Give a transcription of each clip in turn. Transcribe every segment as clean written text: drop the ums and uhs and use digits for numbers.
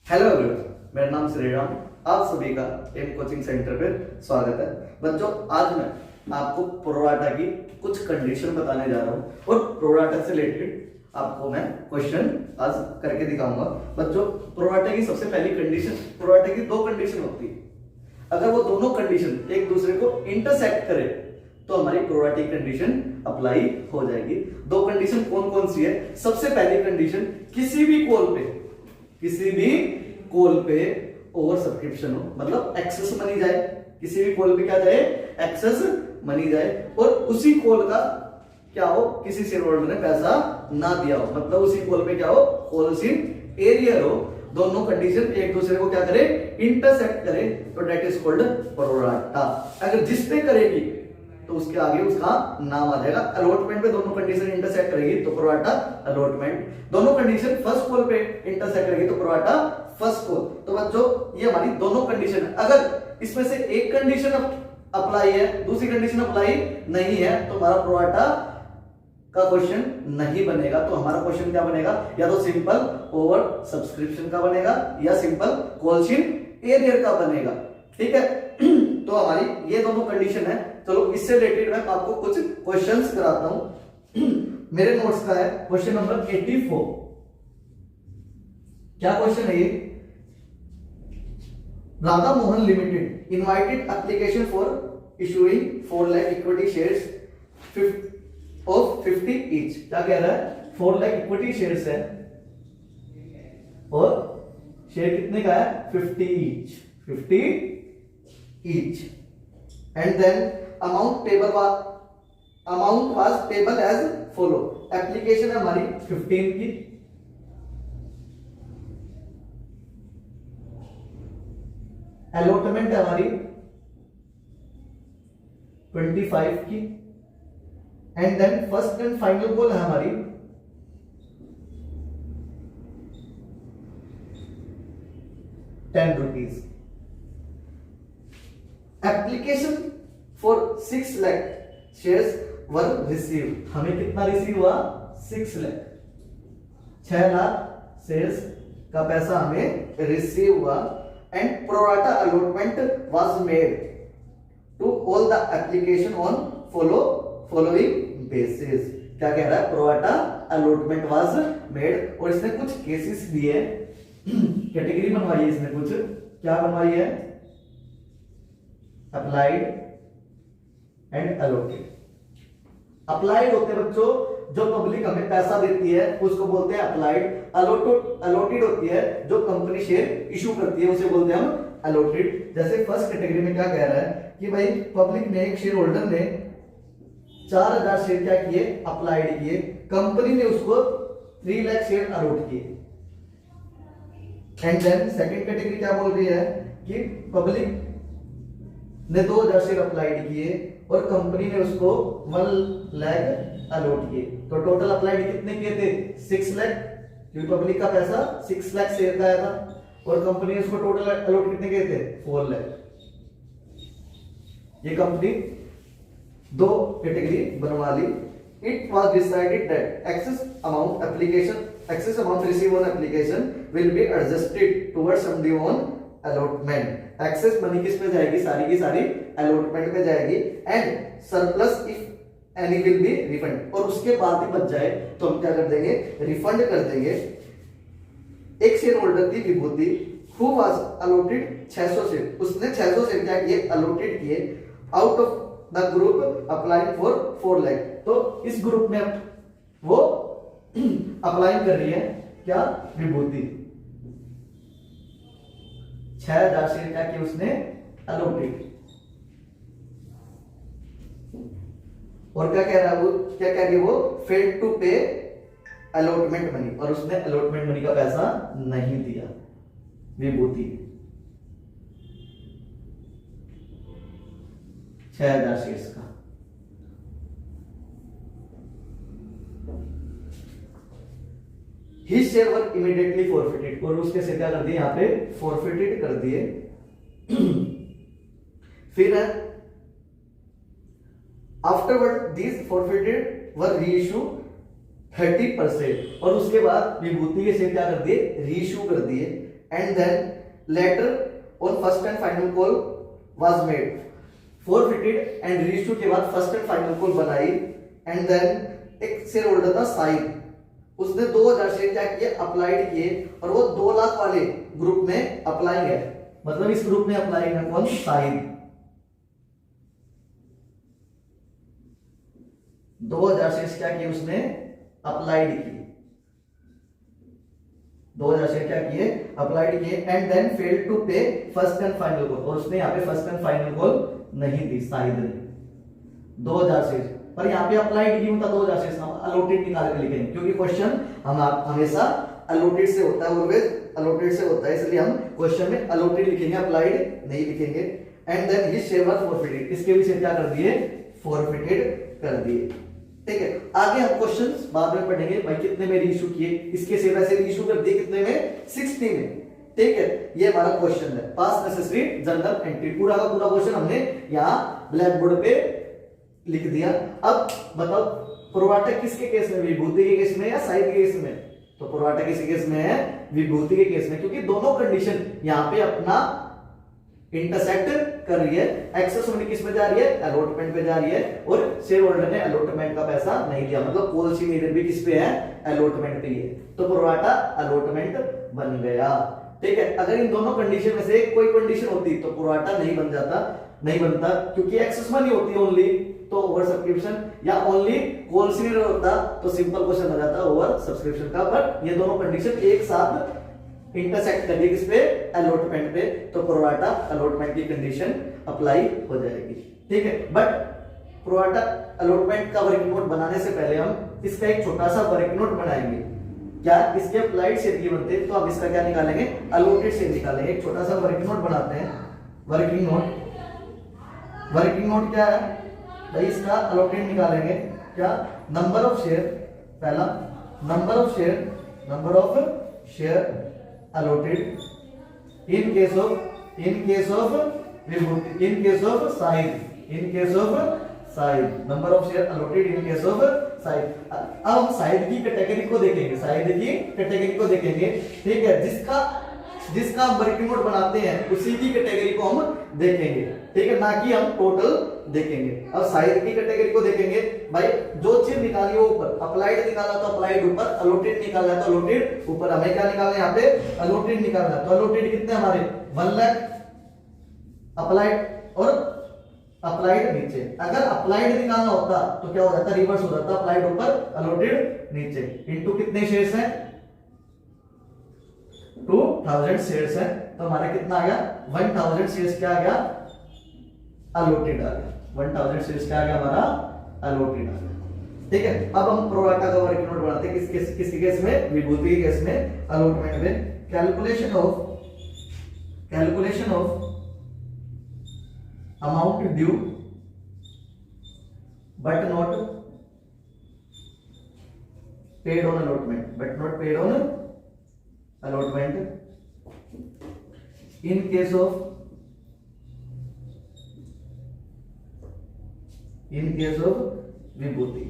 Hello everyone, मेरा नाम श्रीराम। आप सभी का एम कोचिंग सेंटर पे स्वागत है। बच्चों, आज मैं आपको प्रोराटा की कुछ कंडीशन बताने जा रहा हूँ और प्रोराटा से रिलेटेड आपको मैं क्वेश्चन आज करके दिखाऊंगा। बच्चों, प्रोराटा की सबसे पहली कंडीशन, प्रोराटा की दो कंडीशन होती है। अगर वो दोनों कंडीशन एक दूसरे को इंटरसेक्ट करे तो हमारी प्रोराटा की कंडीशन अप्लाई हो जाएगी। दो कंडीशन कौन कौन सी है? सबसे पहली कंडीशन, किसी भी कॉल पे ओवर सब्सक्रिप्शन हो, मतलब एक्सेस मनी जाए। किसी भी कॉल पे क्या जाए? एक्सेस मनी जाए। और उसी कॉल का क्या हो? किसी शेयर होल्डर ने पैसा ना दिया हो, मतलब उसी कॉल पे क्या हो? कॉल सीन एरियर हो। दोनों कंडीशन एक दूसरे को क्या करे? इंटरसेक्ट करे, तो दैट इज कॉल्ड प्रोराटा। अगर जिस पे करेगी तो उसके आगे उसका नाम आ जाएगा। अलॉटमेंट पे दोनों कंडीशन इंटरसेक्ट करेगी तो प्रोराटा अलॉटमेंट। दोनों कंडीशन फर्स्ट कॉल पे इंटरसेक्ट करेगी तो प्रोराटा फर्स्ट कॉल। तो बच्चों, ये हमारी दोनों कंडीशन है। अगर इसमें से एक कंडीशन अप्लाई है, दूसरी कंडीशन अप्लाई नहीं है, तो हमारा प्रोराटा का क्वेश्चन नहीं बनेगा। तो हमारा क्वेश्चन क्या बनेगा? या तो सिंपल ओवर सब्सक्रिप्शन का बनेगा या सिंपल कॉल शीन एरियर का बनेगा। ठीक है। तो हमारी ये दोनों कंडीशन है। चलो, इससे रिलेटेड मैं आपको कुछ क्वेश्चंस कराता हूं। मेरे नोट्स का है क्वेश्चन नंबर 84। क्या क्वेश्चन है ये? Radha Mohan limited invited application for issuing 4 lakh equity shares of 50 each. क्या कह रहा है? 4 लाख इक्विटी शेयर्स है और शेयर कितने का है? 50 each. And then amount was payable as follow. Application है हमारी 15 की, अलॉटमेंट है हमारी 25 की, and then first and final call है हमारी 10 rupees. Application for 6 lakh shares were receive. हमें कितना रिसीव हुआ? 6 लाख, 6 लाख शेयर्स का पैसा हमें रिसीव हुआ। And pro rata allotment was made to all the application on following basis. क्या कह रहा है? Pro rata allotment was made. और इसने कुछ केसेस दिए, कैटेगरी बनवाई है इसने कुछ। क्या बनवाई है? Applied and allotted. अप्लाइड होते हैं बच्चों, जो पब्लिक हमें पैसा देती है उसको बोलते हैं अप्लाइड। अलॉटेड होती है जो कंपनी शेयर इशू करती है, उसे बोलते हैं हम अलॉटेड। जैसे फर्स्ट कैटेगरी में क्या कह रहा है कि भाई पब्लिक ने, एक शेयर होल्डर ने 4000 शेयर क्या किए? अप्लाइड किए। कंपनी ने उसको 3 लाख शेयर अलॉट किए। एंड देन सेकंड कैटेगरी क्या बोल रही है कि पब्लिक ने 2000 शेयर अप्लाइड किए और कंपनी ने उसको 1 लाख अलॉट किए। तो टोटल अप्लाइड कितने किए थे? 6 लाख, क्योंकि पब्लिक का पैसा 6 लाख शेयर का आया था और कंपनी ने उसको टोटल अलॉट कितने किए थे? 4 लाख। ये कंपनी दो कैटेगरी बनवा ली। It was decided that excess amount receive on application will be adjusted towards sum on allotment. Excess money किस पे जाएगी? सारी की सारी अलॉटमेंट पे जाएगी। And surplus if any will be refund. और उसके बाद भी बच जाए तो हम क्या कर देंगे? रिफंड कर देंगे। एक शेयर होल्डर थी विभूति, हु वाज अलॉटेड 600 शेयर। उसने 600 शेयर क्या किए? अलॉटेड किए out of the group applying for 4 lakh. तो इस ग्रुप में वो अप्लाई कर रही है क्या? विभूति। 6000 शेयर क्या किए उसने? अलॉटेड। और क्या कह रहा है वो? क्या कह रही है वो? फेल्ड टू पे अलॉटमेंट मनी। और उसने अलॉटमेंट मनी का पैसा नहीं दिया विभूति। 6000 शेयर्स का। His share were immediately forfeited। और उसके शेयर क्या कर दिए? यहाँ पे forfeited कर दिए। फिर afterward these forfeited were reissued 30%। और उसके बाद विभूति के शेयर क्या कर दिए? रीइश्यू कर दिए and then later on first and final call was made, forfeited and reissued के बाद first and final call बनाई, and then एक शेयर होल्डर था साहिब, उसने 2000 शेयर क्या किए, अप्लाइड किए, और वो 2 लाख वाले ग्रुप में अप्लाई है, मतलब इस ग्रुप में अप्लाई है कौन, साहिब। 2000 शेयर क्या किए उसने, अप्लाइड किए, 2000 शेयर क्या किए, अप्लाइड किए, एंड देन फेल्ड टू पे फर्स्ट एंड फाइनल कॉल, और उसने यहाँ पे फर्स्ट एंड फाइनल कॉल नहीं दी साहिद ने, 2000 शेयर, पर यहाँ पे अप्लाइड की होता 2000 शेयर, हम अलॉटेड निकाल के लिखेंगे, क्योंकि क्वेश्चन हम हमेशा अलॉटेड से होता है, ऑलवेज अलॉटेड से होता है, इसलिए हम क्वेश्चन में अलॉटेड लिखेंगे, अप्लाइड नहीं लिखेंगे। And then his share was forfeited, इसके भी शेयर क्या कर दिए, फॉरफिटेड कर दिए। ठीक है, आगे हम क्वेश्चंस बाद में पढ़ेंगे, भाई कितने में रीइश्यू किए, इसके शेयर ऐसे रीइश्यू कर दिए कितने में, 60 में। ठीक है, ये हमारा क्वेश्चन है, पास नेसेसरी जर्नल एंट्री, पूरा का पूरा क्वेश्चन हमने यहाँ ब्लैक बोर्ड पे लिख दिया। अब बताओ प्रोवाटा किसके केस में, विभूति के केस में या साहिद के केस में, तो प्रोवाटा किसके केस में है, विभूति के केस में, क्योंकि दोनों कंडीशन यहाँ पे अपना इंटरसेक्ट कर रही है, एक्सेस मनी किस में जा रही है, अलॉटमेंट पे जा रही है, और शेयर होल्डर ने अलॉटमेंट का पैसा नहीं दिया, मतलब पॉलिसी मीरियड भी किस पे है, अलॉटमेंट पे है, तो प्रोवाटा अलॉटमेंट बन गया। ठीक है, अगर इन दोनों कंडीशन में से कोई कंडीशन होती तो प्रोवाटा नहीं बन जाता, नहीं बनता, क्योंकि एक्सेस मनी होती है ओनली तो ओवर सब्सक्रिप्शन, या ओनली पॉलिसी मीरियड होता तो सिंपल क्वेश्चन हो जाता ओवर सब्सक्रिप्शन का, बट ये दोनों कंडीशन एक साथ इंटरसेक्ट कर किस पे, अलॉटमेंट पे, तो प्रोवाटा अलॉटमेंट की कंडीशन अप्लाई हो जाएगी। ठीक है, बट प्रोवाटा अलॉटमेंट का वर्किंग नोट बनाने से पहले हम इसका एक छोटा सा वर्किंग नोट बनाएंगे। क्या इसके अप्लाइड शेयर की बनते हैं, तो अब इसका क्या निकालेंगे, अलॉटेड शेयर निकालेंगे। एक छोटा सा वर्किंग नोट बनाते हैं, वर्किंग नोट, वर्किंग नोट क्या है भाई, इसका अलॉटेड निकालेंगे, क्या, नंबर ऑफ शेयर, पहला number of share, number of share allotted in case of Vibhuti, in case of Shahid, in case of Shahid, number of share allotted in case of Shahid. अब हम साहिद की कैटेगरी को देखेंगे, साहिद की कैटेगरी को देखेंगे। ठीक है, जिसका हम वर्किंग नोट बनाते हैं उसी की कैटेगरी को हम देखेंगे। ठीक है, ना कि हम टोटल देखेंगे। अब साहिद की कैटेगरी को देखेंगे, भाई जो चीज निकाली वो ऊपर, अप्लाइड निकाला तो अप्लाइड ऊपर, अलॉटेड निकाला तो अलॉटेड ऊपर, हमें क्या निकालना है यहाँ पे, अलॉटेड निकालना, तो अलॉटेड कितने हमारे 1 लाख, अप्लाइड और अप्लाइड नीचे। अगर अप्लाइड निकालना होता तो क्या हो जाता, रिवर्स हो जाता, अप्लाइड ऊपर अलॉटेड नीचे, इनटू कितने शेयर्स हैं, 2000 शेयर्स है, तो हमारा कितना आ गया, 1000 शेयर्स क्या आ गया, अलॉटेड आ गया, 1000 शेयर्स क्या आ गया हमारा, अलॉटेड आ गया। ठीक है, अब हम प्रोराटा का वर्किंग नोट बनाते हैं, किसके केस में, विभूति के केस में, अलॉटमेंट में। Calculation of amount due but not paid on allotment, but not paid on allotment in case of Vibhuti,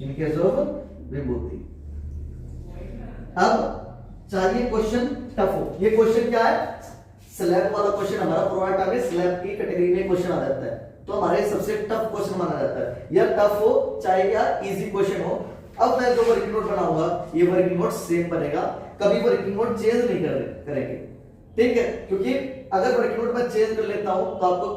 in case of विभूति। अब चाहिए क्वेश्चन टफ हो, ये क्वेश्चन क्या है, स्लैब वाला क्वेश्चन, हमारा प्रोवाटा में स्लैब की कैटेगरी में क्वेश्चन आ जाता है, तो हमारे सबसे टफ क्वेश्चन माना जाता है, या टफ हो चाहे या इजी क्वेश्चन हो। अब मैं जो वर्किंग नोट बनाऊंगा ये वर्किंग नोट सेम बनेगा, कभी वर्किंग नोट चेंज नहीं करेंगे। ठीक है, क्योंकि अगर वर्किंग नोट मैं चेंज कर लेता हूं तो आपको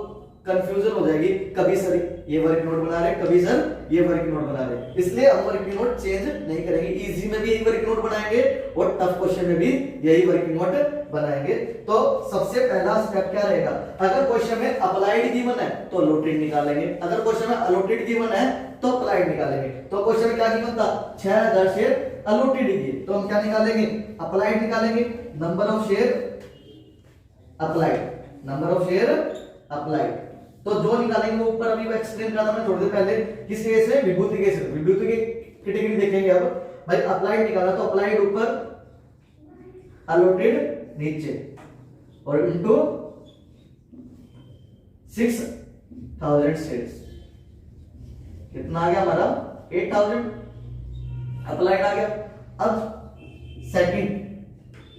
कंफ्यूजन हो जाएगी, कभी सर ये वर्किंग नोट बना रहे, कभी सर ये वर्किंग नोट बना रहे, इसलिए हम वर्किंग नोट चेंज नहीं करेंगे। इजी में भी यही वर्किंग नोट बनाएंगे और टफ क्वेश्चन में भी यही वर्किंग नोट बनाएंगे। तो सबसे पहला स्टेप क्या रहेगा, अगर क्वेश्चन में अप्लाइड गिवन है तो अलॉटेड निकालेंगे, अगर क्वेश्चन में अलॉटेड गिवन है तो अप्लाइड निकालेंगे। तो क्वेश्चन में क्या गिवन था, 6000 शेयर अलॉटेड दिए, तो हम क्या निकालेंगे, अप्लाइड निकालेंगे, number of share applied, number of share applied. तो जो निकालेंगे वो ऊपर अभी वो एक्सप्लेन करा था मैं थोड़ी देर पहले, किस केस में, विभूति केस में, विभूति की कैटेगरी देखेंगे। अब भाई अप्लाइड निकाला तो अप्लाइड ऊपर, अलॉटेड नीचे, और इनटू 6000 शेयर्स, कितना आ गया हमारा 8000, अप्लाइड आ गया। अब सेकंड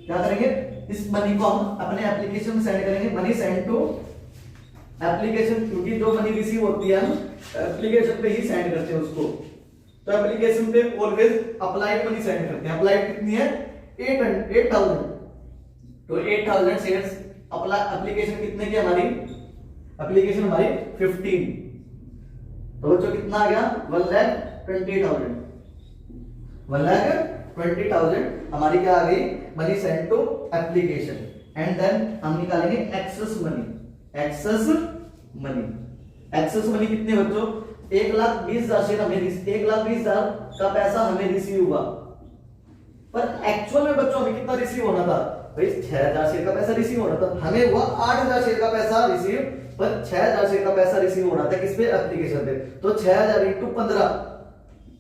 क्या करेंगे, इस मनी को हम अपने एप्लीकेशन में सेंड करेंगे, मनी सेंड टू एप्लीकेशन, क्योंकि जो मनी रिसीव होती है हम एप्लीकेशन पे ही सेंड करते हैं उसको, तो एप्लीकेशन पे ऑलवेज अप्लाइड मनी सेंड करते हैं। अप्लाइड कितनी है, 8000, तो 8000 शेयर्स अप्लाई, एप्लीकेशन कितने की हमारी, एप्लीकेशन हमारी 15, तो बच्चों कितना आ गया 1,20,000, 1,20,000 हमारी क्या आ गई, money send to application. And then हम निकालेंगे excess money, excess money, excess money कितने बच्चों, 1,20,000 शेयर हमें, 1,20,000 का पैसा हमें रिसीव हुआ, पर एक्चुअल में बच्चों हमें कितना रिसीव होना था भाई, 6,000 शेयर का पैसा रिसीव होना था, हमें हुआ 8,000 शेयर का पैसा रिसीव, पर 6,000 शेयर का पैसा रिसीव होना था किस पे, एप्लीकेशन पे, तो 6,000 इंटू 15,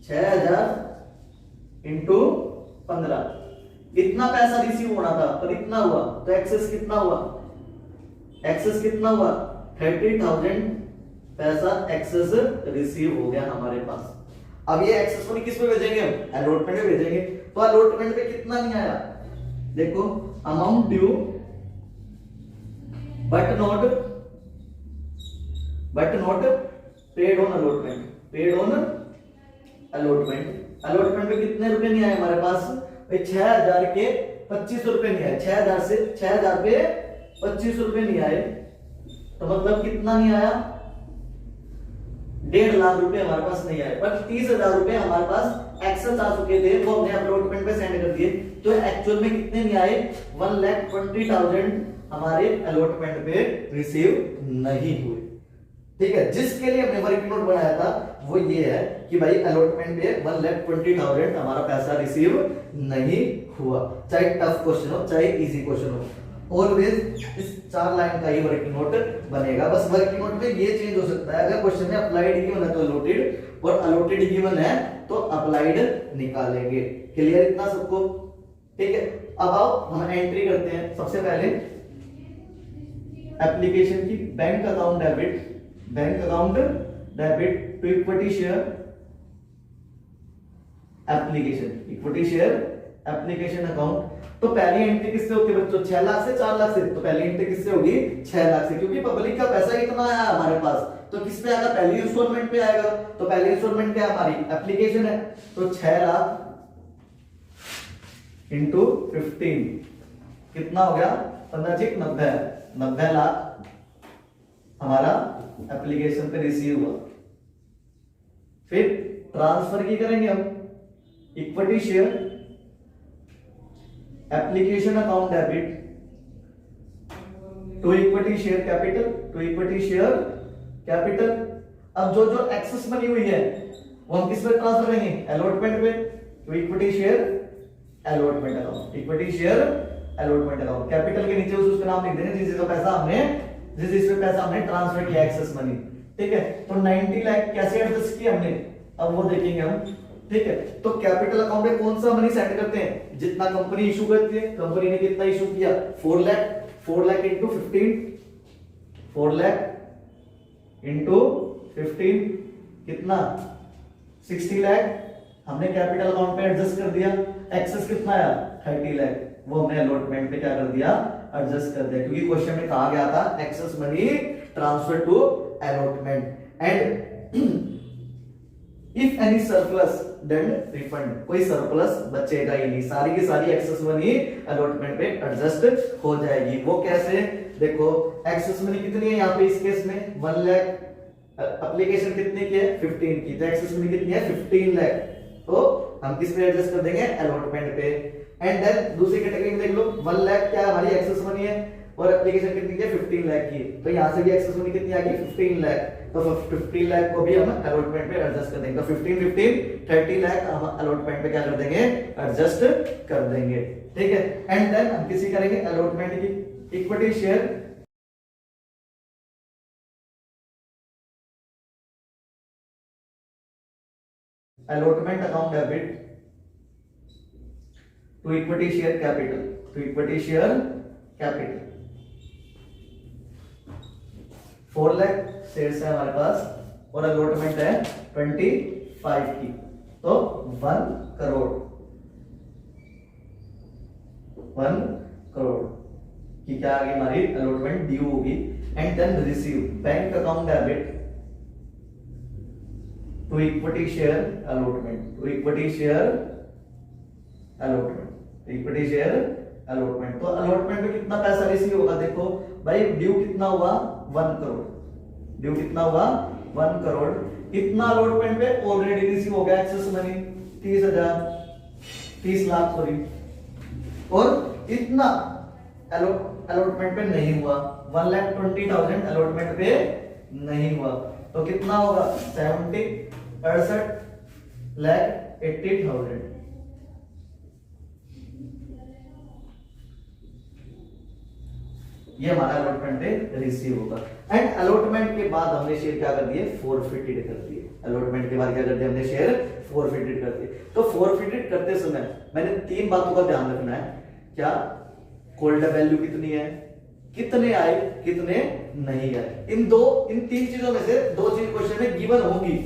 6,000 इंटू 15 इतना पैसा रिसीव होना था, पर इतना हुआ, तो एक्सेस कितना हुआ, एक्सेस कितना हुआ 30,000 पैसा एक्सेस रिसीव हो गया हमारे पास। अब ये एक्सेस मनी किस पे भेजेंगे, हम अलॉटमेंट में भेजेंगे, तो अलॉटमेंट पे कितना नहीं आया, देखो amount due but not paid on allotment, paid on allotment, allotment पे कितने रुपए नहीं आए हमारे पास भाई, 6,000 के 25 रुपए नहीं आए, 6,000 पे 25 रुपए नहीं आए, तो मतलब कितना नहीं आया, 1.5 लाख रुपए हमारे पास नहीं आए, पर 30,000 रुपए हमारे पास एक्सेस आ चुके थे, वो हमने अलॉटमेंट पे सेंड कर दिए, तो एक्चुअल में कितने नहीं आए, 1,20,000 हमारे अलॉटमेंट पे रिसीव नहीं हुए। ठीक है, जिसके लिए हमने वर्किंग नोट बनाया था वो ये है कि भाई अलॉटमेंट पे 1,20,000 हमारा पैसा रिसीव नहीं हुआ, चाहे टफ क्वेश्चन हो चाहे इजी क्वेश्चन हो, ऑलवेज इस 4 लाइन का ही वर्किंग नोट बनेगा। बस वर्किंग नोट में ये चेंज हो सकता है, अगर क्वेश्चन में अप्लाइड गिवन है तो अलॉटेड, और अलॉटेड गिवन है तो अप्लाइड निकालेंगे। क्लियर इतना सबको, ठीक है। अब आओ हम एंट्री करते हैं। सबसे पहले एप्लीकेशन की bank account debit, bank account debit to equity share application, equity share application account. तो पहली एंट्री किससे होती है बच्चों, 6 लाख से 4 लाख से, तो पहली एंट्री किससे होगी 6 लाख से, क्योंकि पब्लिक का पैसा कितना आया हमारे पास, तो किस पे आएगा, पहली इंस्टॉलमेंट पे आएगा, तो पहली इंस्टॉलमेंट क्या हमारी एप्लीकेशन है, तो 6 लाख इंटू 15 कितना हो गया 15 90, 90 लाख हमारा एप्लीकेशन पे रिसीव हुआ। फिर ट्रांसफर की करेंगे हम, equity share application account debit to equity share capital, to equity share capital. अब जो जो एक्सेस मनी हुई है वो हम किस पे ट्रांसफर करेंगे, अलॉटमेंट पे, to equity share allotment account, equity share allotment account. Capital के नीचे उसका नाम लिख देंगे जिसका पैसा हमने, जिस पैसा हमने ट्रांसफर किया एक्सेस मनी, ठीक है। तो 90 लाख कैसे एडजस्ट किया हमने, अब वो देखेंगे हम, ठीक है। तो कैपिटल अकाउंट में कौन सा मनी सेंड करते हैं, जितना कंपनी इशू करती है, कंपनी ने कितना इशू किया 4 लाख, 4 लाख इंटू 15, 4 लाख इंटू 15 कितना 60 लाख हमने कैपिटल अकाउंट पे एडजस्ट कर दिया। एक्सेस कितना आया 30 लाख, वो हमने अलॉटमेंट पे क्या कर दिया, एडजस्ट कर दिया, क्योंकि क्वेश्चन में कहा गया था excess money transfer to allotment. And if any surplus then refund, कोई सरप्लस बचेगा ही नहीं, सारी की सारी एक्सेस मनी अलॉटमेंट पे एडजस्ट हो जाएगी। वो कैसे, देखो एक्सेस मनी कितनी है यहाँ पे इस केस में 1 लाख, एप्लीकेशन कितने की है 15 की, तो एक्सेस मनी कितनी है 15 लाख, तो हम किस पे एडजस्ट कर देंगे अलॉटमेंट पे। एंड देन दूसरी कैटेगरी में देख लो 1 लाख क्या हमारी एक्सेस मनी है और एप्लीकेशन कितनी की है 15 लाख की, तो यहां से भी एक्सेस मनी कितनी आ गई 15 लाख, तो 15 लाख को भी हम अलॉटमेंट पे एडजस्ट कर देंगे। तो 15 30 लाख हम अलॉटमेंट पे क्या कर देंगे, एडजस्ट कर देंगे, ठीक है। एंड देन हम किसी करेंगे अलॉटमेंट की equity share allotment account debit to equity share capital, to equity share capital 4 lakh shares है हमारे पास और अलॉटमेंट है 25 की, तो 1 करोड़ 1 करोड़ की क्या आ गई हमारी अलॉटमेंट ड्यू होगी। And then receive bank account debit to equity share allotment, to equity share allotment, equity share allotment. तो अलॉटमेंट में कितना पैसा रिसीव होगा, देखो भाई ड्यू कितना हुआ 1 करोड़, ड्यू कितना हुआ 1 करोड़, इतना अलॉटमेंट पे ऑलरेडी रिसीव हो गया एक्सेस मनी 30 लाख सॉरी, और इतना अलॉटमेंट पे नहीं हुआ 1,20,000 अलॉटमेंट पे नहीं हुआ, तो कितना होगा 68,80,000। ये हमारा अलॉटमेंट पे रिसीव होगा। एंड अलॉटमेंट के बाद हमने शेयर क्या कर दिए, फॉरफिटेड कर दिए। अलॉटमेंट के बाद क्या कर दिया हमने, शेयर फॉरफिटेड कर दिए। तो फॉरफिटेड करते समय मैंने 3 बातों का ध्यान रखना है। क्या, कॉल्ड वैल्यू कितनी है, कितने आए कितने नहीं आए, इन 3 चीजों में से 2 चीज क्वेश्चन में गिवन होगी,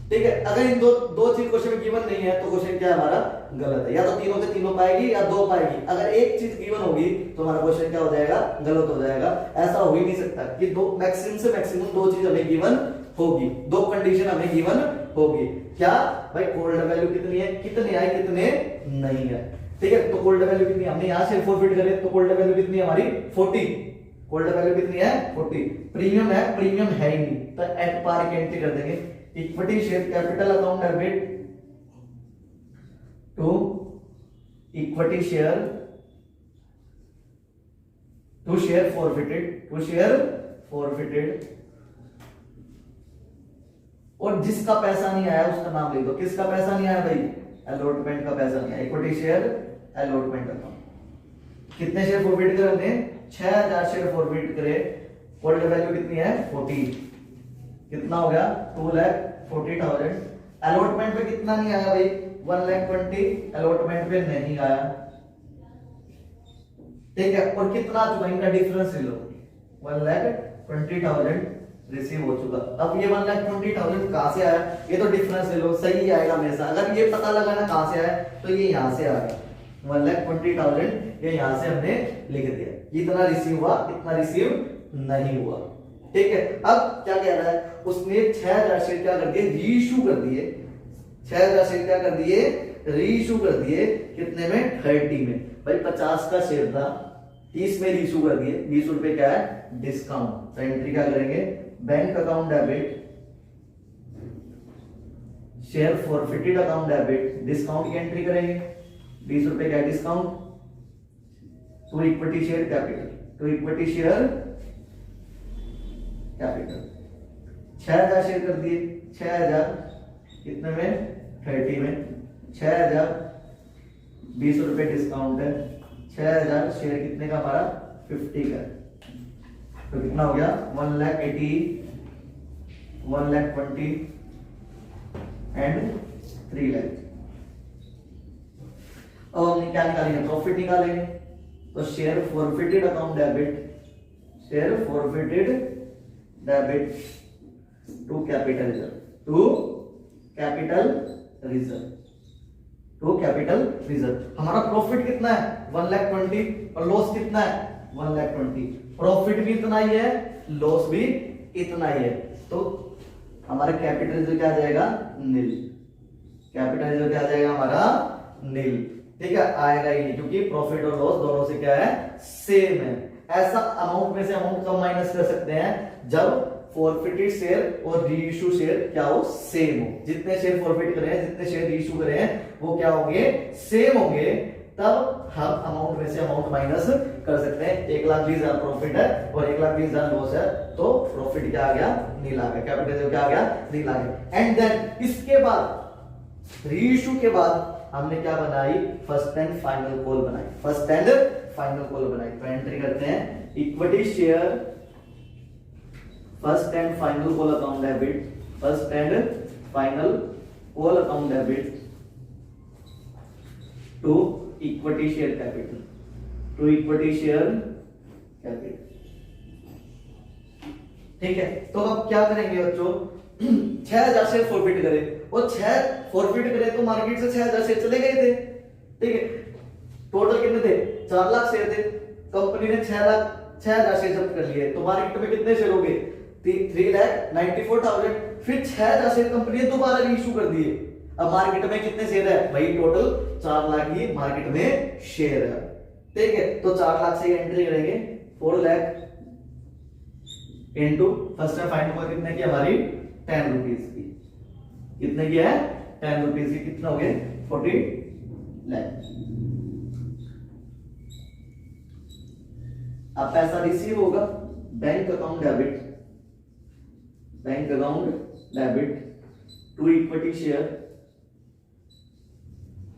ठीक है। अगर इन दो चीज क्वेश्चन में गिवन नहीं है तो क्वेश्चन क्या है हमारा, गलत है। या तो तीनों के तीनों पाएगी या 2 पाएगी। अगर एक चीज गिवन होगी तो हमारा क्वेश्चन क्या हो जाएगा, गलत हो जाएगा। ऐसा हो ही नहीं सकता कि मैक्सिमम से मैक्सिमम 2 चीज हमें गिवन होगी, 2 कंडीशन हमें गिवन होगी। क्या भाई, कोल्ड वैल्यू कितनी है, कितने आए कितने नहीं है, ठीक है। तो कोल्ड वैल्यू कितनी, हमने यहां से फॉरफिट करे तो कोल्ड वैल्यू कितनी है हमारी 40, कोल्ड वैल्यू कितनी है 40। प्रीमियम है, प्रीमियम है ही नहीं, तो एट पार की एंट्री कर देंगे। Equity share capital account debit to equity share to share forfeited, और जिसका पैसा नहीं आया उसका नाम लिख दो। किसका पैसा नहीं आया भाई, अलॉटमेंट का पैसा नहीं आया, इक्विटी शेयर अलॉटमेंट अकाउंट। कितने शेयर फॉरफिट करे हमने, 6000 शेयर फॉरफिट करे, होल्ड वैल्यू कितनी है 40, कितना हो गया 2,40,000। अलॉटमेंट पे कितना नहीं आया भाई 1,20,000 अलॉटमेंट पे नहीं आया, ठीक है। और कितना चुका, इनका डिफरेंस ले लो, 1,20,000 रिसीव हो चुका। अब ये 1,20,000 कहां से आया, ये तो डिफरेंस ले लो, सही आएगा हमेशा। अगर ये पता लगाना कहां से आया तो ये यहां से आ गया 1,20,000, ये यहां से हमने लिख दिया। इतना रिसीव हुआ, इतना रिसीव नहीं हुआ, ठीक है। अब क्या कह रहा है, उसने 6000 शेयर क्या कर दिए, रीइश्यू कर दिए। 6000 शेयर क्या कर दिए, रीइश्यू कर दिए। कितने में, 30 में। भाई 50 का शेयर था, 30 में रीइश्यू कर दिए, 20 रुपए क्या है डिस्काउंट। तो एंट्री क्या करेंगे, bank account debit share forfeited account debit, discount की एंट्री करेंगे, 20 रुपए क्या discount to equity share capital, to equity share capital. 6000 share कर दिए, 6000 कितने में 30 में, 6000 20 रुपए डिस्काउंट है, 6000 शेयर कितने का हमारा 50 का, तो कितना हो गया 1,80,000, 1,20,000 एंड 3,00,000। अब हमने क्या निकालेंगे, प्रॉफिट निकालेंगे। तो share forfeited account debit, share forfeited debit to capital reserve, to capital reserve, to capital reserve. हमारा प्रॉफिट कितना है 1,20,000 और लॉस कितना है 1,20,000। प्रॉफिट भी इतना ही है, लॉस भी इतना ही है, तो हमारा कैपिटल रिजर्व क्या आ जाएगा, नील। कैपिटल रिजर्व क्या आ जाएगा हमारा, नील, ठीक है। आएगा ही नहीं, क्योंकि प्रॉफिट और लॉस दोनों से क्या है, सेम है। ऐसा अमाउंट में से अमाउंट कम माइनस कर सकते हैं जब फॉरफिटेड शेयर और रीइश्यू शेयर क्या हो, सेम हो। जितने शेयर फॉरफिट करे हैं, जितने शेयर रीइश्यू करे हैं, वो क्या होंगे, सेम होंगे। तब हम अमाउंट में से अमाउंट माइनस कर सकते हैं। 1,20,000 प्रॉफिट है और 1,20,000 लॉस है, तो प्रॉफिट क्या आ गया, नील आ गया, कैपिटल क्या आ गया, नील आ गया। एंड देन इसके बाद रीइश्यू के बाद हमने क्या बनाई, फर्स्ट एंड फाइनल कॉल बनाई, फर्स्ट एंड फाइनल कॉल बनाई। तो एंट्री करते हैं, equity share first and final call account debit, first and final call account debit to equity share capital, to equity share capital, ठीक है। तो अब क्या करेंगे बच्चों, 6000 शेयर फॉरफिट करे और 6 फॉरफिट करे तो मार्केट से 6000 शेयर चले गए थे, ठीक है। टोटल कितने थे 4 लाख शेयर थे, कंपनी ने 6,00,000 शेयर जब्त कर लिए, तो मार्केट में कितने शेयर हो गए? 3,94,000। फिर 6,000 शेयर कंपनी ने दोबारा रीइश्यू कर दिए। अब मार्केट में कितने शेयर है भाई? टोटल 4 लाख ही मार्केट में शेयर है, ठीक है। तो 4 लाख से एंट्री करेंगे, 4 lakh into first and final में कितने की हमारी 10 रुपीज की, कितने की है? 10 रुपीज की, कितना हो गए? 40 लाख। अब पैसा रिसीव होगा, bank account debit, bank account debit to equity share,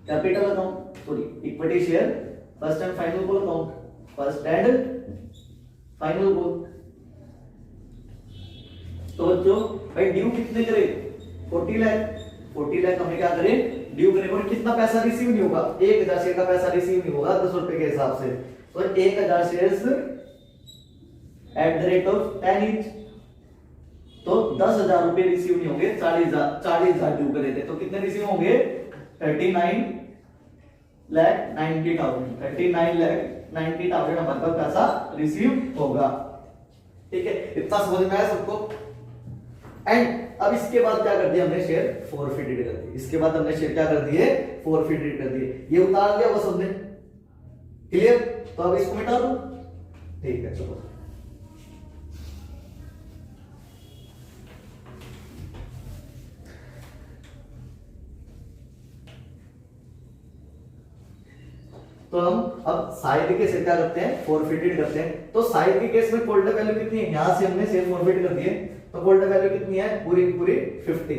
capital account, sorry equity share, first and final call account, first and final call. तो बच्चों भाई ड्यू कितने करे? 40 लाख। 40 लाख हमें क्या करें? ड्यू करें, और कितना पैसा रिसीव नहीं होगा? 1,000 शेयर का पैसा रिसीव नहीं होगा 10 रुपए के हिसाब से, तो 1,000 shares at the rate of 10 each, तो 10,000 रुपए रिसीव नहीं होंगे। 40,000 ड्यू करे थे, तो कितने रिसीव होंगे? 39,90,000, 39,90,000 हमारे पास पैसा रिसीव होगा, ठीक है। इतना समझ में आया सबको? एंड अब इसके बाद क्या कर दिया हमने? शेयर फॉरफिटेड कर दिए। इसके बाद हमने शेयर क्या कर दिए? फॉरफिटेड कर दिए। ये उतार दिया बस हमने, क्लियर? तो अब इसको मिटा दो, ठीक है। चलो तो हम अब साइड के शेयर क्या करते हैं? फॉरफिटेड करते हैं। तो साइड के केस में कोल्ड वैल्यू कितनी है? यहां से हमने शेयर फॉरफिट कर दिए, तो कोल्ड वैल्यू कितनी है? पूरी की पूरी 50,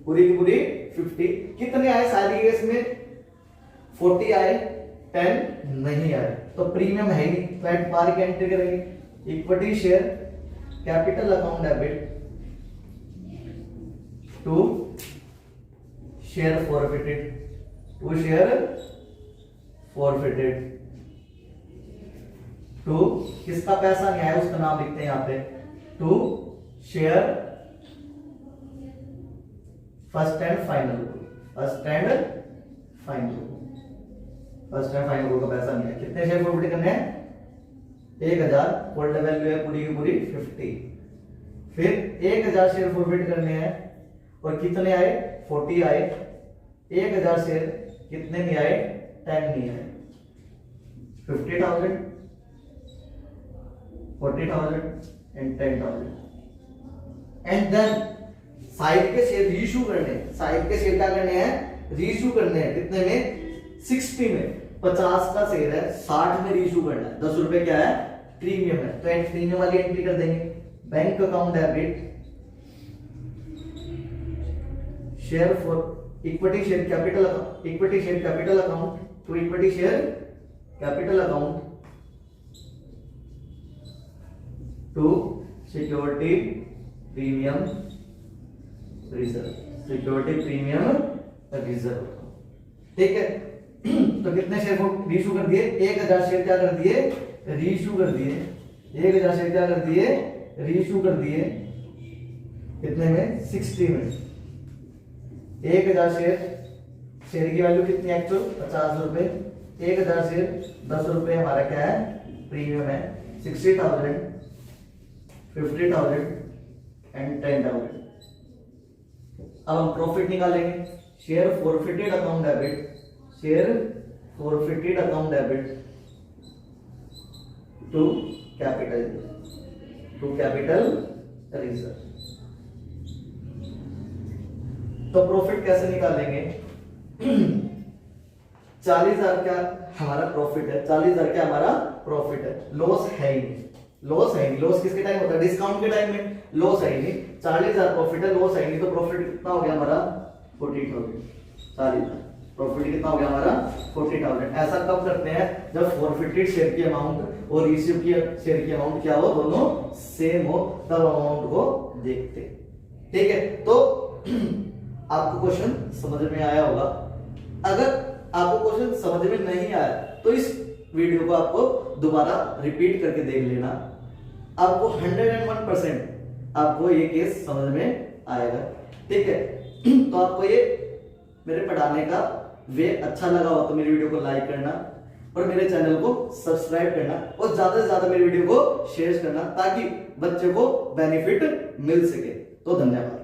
पूरी की पूरी 50। कितने आए साइड के केस में? 40 आए, 10 नहीं आए, तो प्रीमियम है ही नहीं, तो एट मार्क एंट्री करेंगे। Equity share capital account debit to share forfeited, to share forfeited to, किसका पैसा नहीं आया उसका नाम लिखते हैं यहां पे, to share first and final, first and final, first and final का पैसा नहीं है। कितने शेयर फॉरफिट करने हैं? 1,000, होल्ड वैल्यू है पूरी की पूरी 50। फिर 1,000 शेयर फॉरफिट करने हैं, और कितने आए? 40 आए। 1,000 शेयर कितने नहीं आए? 10 नहीं आए। 50,000, 40,000 एंड 10,000। एंड देन साइड के शेयर रीइश्यू करने, साइड के शेयर क्या करने हैं? रीइश्यू करने हैं। कितने में? 60 में। 50 का शेयर है, 60 में रीइश्यू करना है। 10 रुपए क्या है? प्रीमियम है, तो प्रीमियम वाली एंट्री कर देंगे। Bank account debit share for equity share capital, equity share capital account to equity share capital account to security premium reserve, security premium reserve, ठीक है। तो कितने शेयर को रीइश्यू कर दिए? 1,000 शेयर क्या कर दिए? रीइश्यू कर दिए। 1,000 शेयर क्या कर दिए? रीइश्यू कर दिए। कितने में? 60 में। 1,000 शेयर, शेयर की वैल्यू कितनी एक्चुअल? 50 रुपए। 1,000 शेयर 10 रुपए हमारा क्या है? प्रीमियम है। 60,000, 50,000 एंड 10,000। अब हम प्रॉफिट निकालेंगे। Share forfeited account debit, share forfeited account debit to capital, to capital reserve. तो प्रॉफिट कैसे निकालेंगे? 40,000 क्या हमारा प्रॉफिट है? 40,000 क्या हमारा प्रॉफिट है? लॉस है ही नहीं, लॉस है ही नहीं। लॉस किसके टाइम होता है? डिस्काउंट के टाइम में लॉस है ही नहीं। 40,000 प्रॉफिट है, लॉस है ही नहीं, तो प्रॉफिट कितना हो गया हमारा? 40,000। 40,000 प्रॉफिट कितना हो गया हमारा? 40,000। ऐसा कब करते हैं? जब फॉरफिटेड शेयर की अमाउंट और रिसीव की शेयर की अमाउंट क्या हो, दोनों सेम हो, तब अमाउंट को देखते, ठीक है। तो आपको क्वेश्चन समझ में आया होगा। अगर आपको क्वेश्चन समझ में नहीं आया तो इस वीडियो को आपको दोबारा रिपीट करके देख लेना, आपको 101% आपको ये केस समझ में आएगा, ठीक है। तो आपको ये मेरे पढ़ाने का वे अच्छा लगा हो तो मेरी वीडियो को लाइक करना, और मेरे चैनल को सब्सक्राइब करना और ज्यादा से ज्यादा मेरी वीडियो को शेयर करना ताकि बच्चे को बेनिफिट मिल सके। तो धन्यवाद।